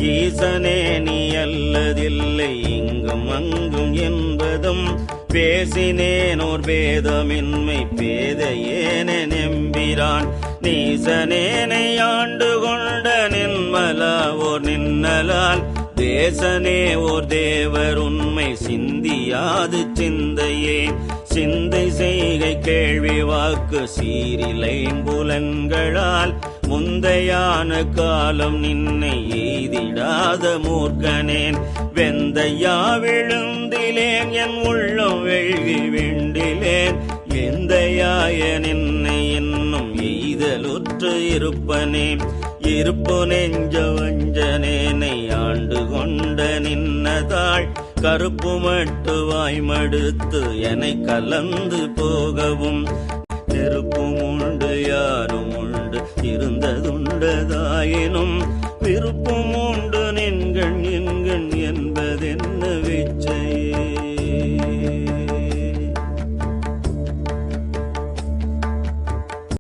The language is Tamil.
ஈசனே நீ அல்லதில்லை இங்கும் அங்கும் என்பதும் பேசினேனோர் பேதமின்மை பேதையேனே நெம்பிரான் நீசனேனை ஆண்டு கொண்ட நின்மலா ஓர் நின்னலால் தேசனே ஓர் தேவர் உண்மை சிந்தியாது சிந்தையே சிந்தை செய்கை கேள்வி வாக்கு சீரிலைன் புலன்களால் முந்தையான காலம் நின்னை எய்திடாத மூர்க்கனேன் வெந்தையா விழுந்திலேன் என் உள்ளம் வெள்கி விண்டிலேன் எந்தையாய நின்னை இன்னும் எய்தலுற்று இருப்பனே இருப்பு நெஞ்ச வஞ்சனேனை ஆண்டு கொண்ட நின்னதாள் கருப்பு மட்டு வாய்மடுத்து என்னை கலந்து போகவும் நெருப்பும் உண்டு யாரும் உண்டு இருந்ததுண்டதாயினும் விருப்பும் உண்டு நின்கள்